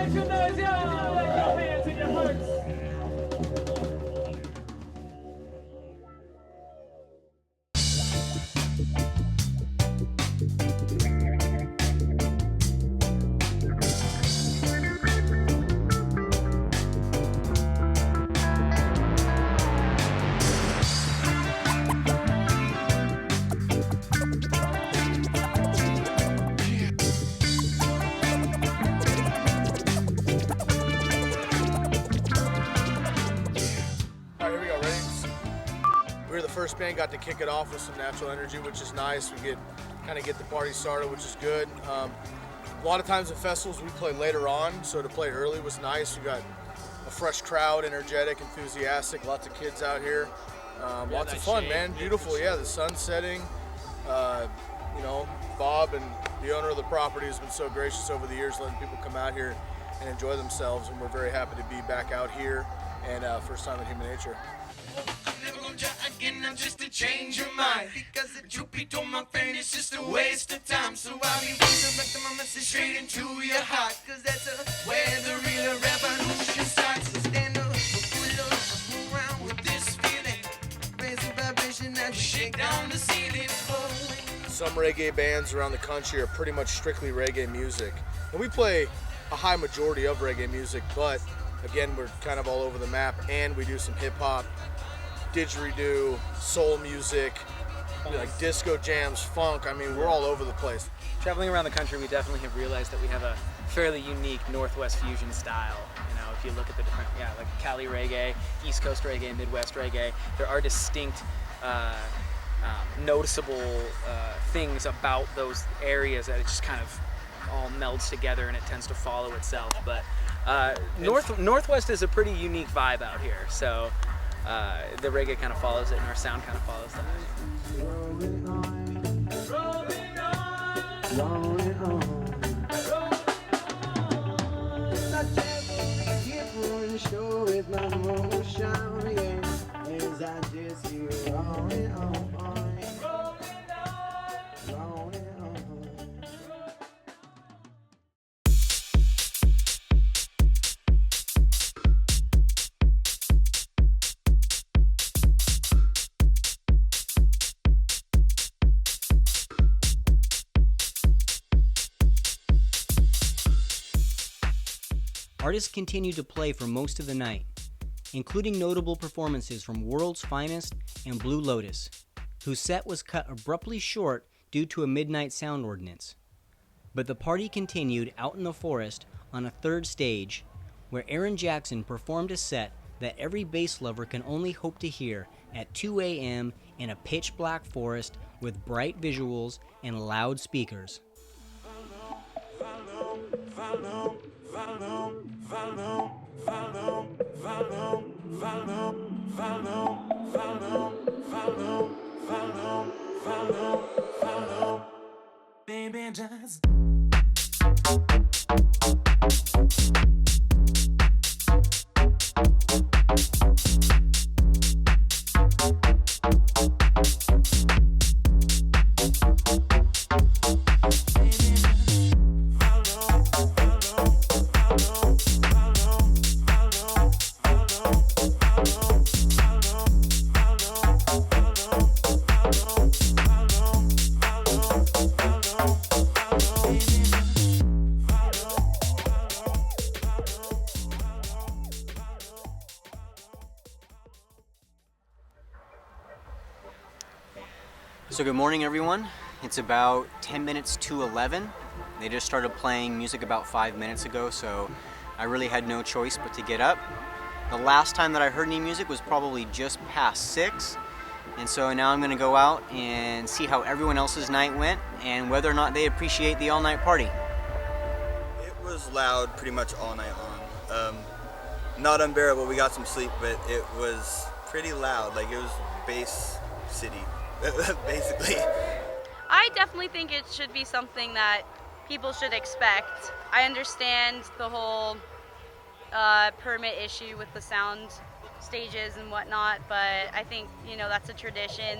Make some noise, y'all! Let your hands in your hearts! All right, here we go. Ready? We were the first band, got to kick it off with some Natural Energy, which is nice. We kind of get the party started, which is good. A lot of times at festivals we play later on, so to play early was nice. We got a fresh crowd, energetic, enthusiastic, lots of kids out here. Lots of fun, man. Beautiful, yeah. The sun's setting. You know, Bob and the owner of the property has been so gracious over the years, letting people come out here and enjoy themselves, and we're very happy to be back out here and first time in Human Nature. Never gonna try again, I'm just to change your mind. Because the truth be told, my friend, it's just a waste of time. So I'll be redirecting my message straight into your heart. Cause that's where the real revolution starts. So stand up, pull up, move around with this feeling. Raise the vibration now, just shake down the ceiling. Oh. Some reggae bands around the country are pretty much strictly reggae music. And we play a high majority of reggae music, but again, we're kind of all over the map, and we do some hip hop, didgeridoo, soul music, like disco jams, funk. I mean, we're all over the place. Traveling around the country, we definitely have realized that we have a fairly unique Northwest fusion style. You know, if you look at the different, like Cali reggae, East Coast reggae, Midwest reggae, there are distinct, noticeable things about those areas that it just kind of all melds together and it tends to follow itself. But Northwest is a pretty unique vibe out here, so the reggae kind of follows it and our sound kind of follows that. Rolling on, rolling on, rolling on, rolling on. I just keep on show with my motion, yeah. As I just keep rolling on, rolling on. Artists continued to play for most of the night, including notable performances from World's Finest and Blue Lotus, whose set was cut abruptly short due to a midnight sound ordinance. But the party continued out in the forest on a third stage, where Aaron Jackson performed a set that every bass lover can only hope to hear at 2 a.m. in a pitch-black forest with bright visuals and loud speakers. Baby, just So good morning, everyone. It's about 10 minutes to 11. They just started playing music about 5 minutes ago, so I really had no choice but to get up. The last time that I heard any music was probably just past 6, and so now I'm going to go out and see how everyone else's night went and whether or not they appreciate the all-night party. It was loud pretty much all night long. Not unbearable, we got some sleep, but it was pretty loud. Like, it was bass city, basically. I definitely think it should be something that people should expect. I understand the whole permit issue with the sound stages and whatnot, but I think, you know, that's a tradition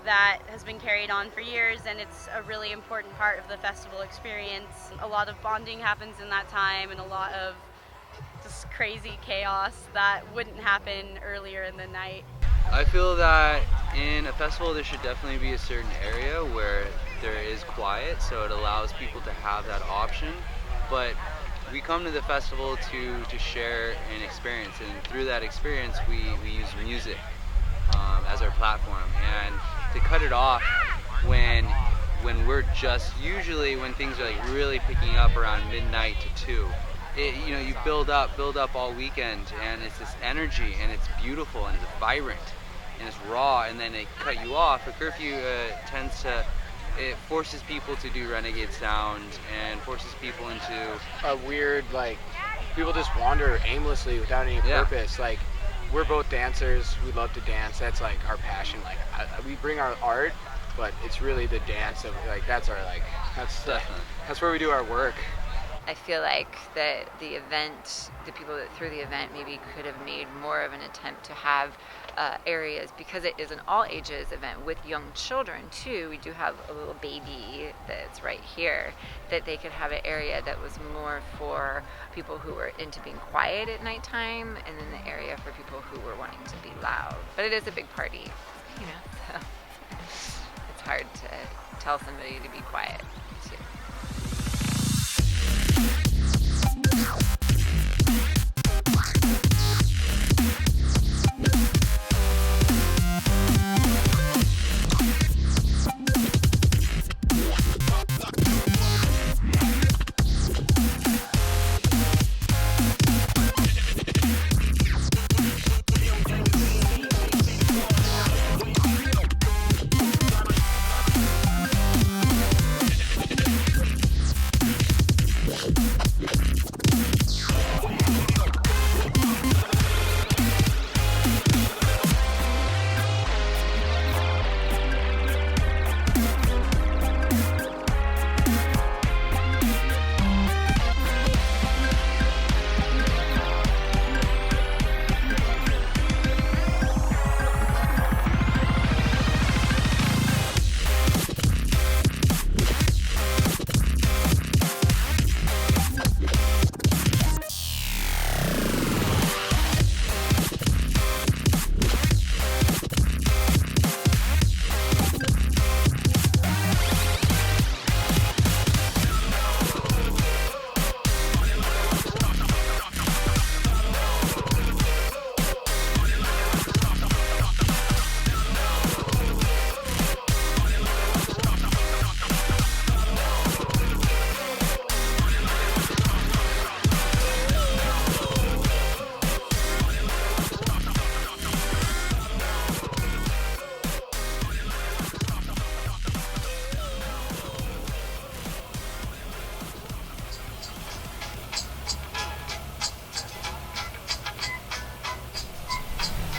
that has been carried on for years, and it's a really important part of the festival experience. A lot of bonding happens in that time, and a lot of just crazy chaos that wouldn't happen earlier in the night. I feel that in a festival there should definitely be a certain area where there is quiet, so it allows people to have that option. But we come to the festival to share an experience, and through that experience we use music as our platform. And to cut it off when we're just, usually when things are like really picking up around midnight to 2, you build up all weekend, and it's this energy, and it's beautiful, and it's vibrant, and it's raw, and then they cut you off. A curfew it forces people to do renegade sound and forces people into a weird, like, people just wander aimlessly without any purpose. Like, we're both dancers, we love to dance, that's like our passion. Like, we bring our art, but it's really the dance of, like, that's our, like, that's where we do our work. I feel like that the event, the people that threw the event maybe could have made more of an attempt to have areas, because it is an all ages event with young children too. We do have a little baby that's right here, that they could have an area that was more for people who were into being quiet at nighttime, and then the area for people who were wanting to be loud. But it is a big party, so it's hard to tell somebody to be quiet too.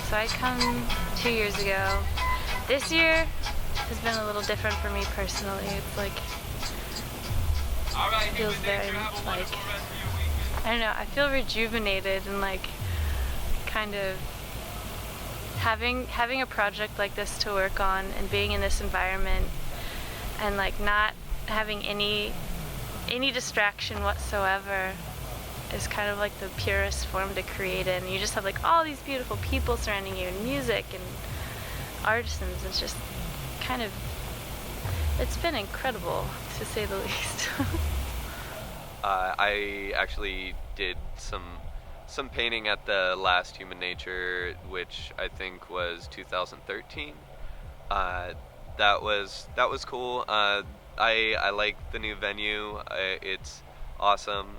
So I come 2 years ago. This year has been a little different for me personally. It's like, it feels very like, I don't know, I feel rejuvenated and like kind of having a project like this to work on and being in this environment and like not having any distraction whatsoever is kind of like the purest form to create in. You just have like all these beautiful people surrounding you and music and artisans. It's just kind of, it's been incredible to say the least. I actually did some painting at the last Human Nature, which I think was 2013. That was cool. I like the new venue. It's awesome.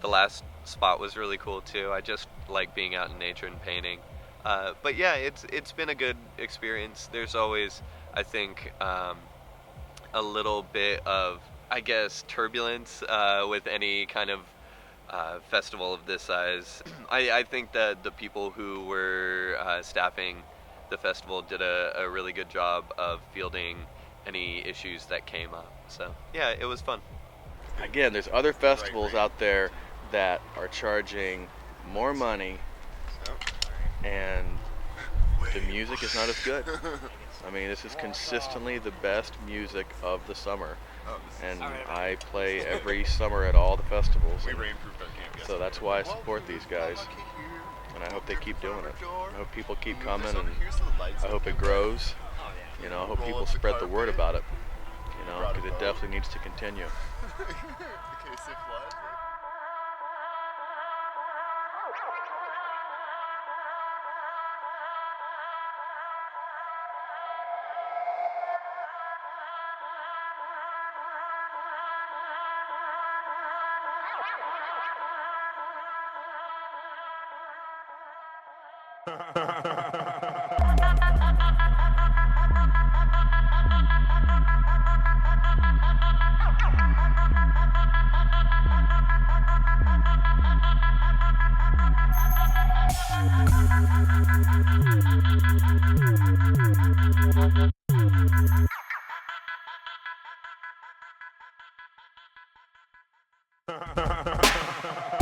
The last spot was really cool too. I just like being out in nature and painting. But yeah, it's been a good experience. There's always, I think, a little bit of, I guess, turbulence with any kind of festival of this size. I think that the people who were staffing the festival did a really good job of fielding any issues that came up. So yeah, it was fun. Again, there's other festivals out there that are charging more money and the music is not as good. I mean, this is consistently the best music of the summer. And I play every summer at all the festivals. So that's why I support these guys. And I hope they keep doing it. I hope people keep coming, and I hope it grows. You know, I hope people spread the word about it. You know, because it definitely needs to continue. Ha ha ha ha ha!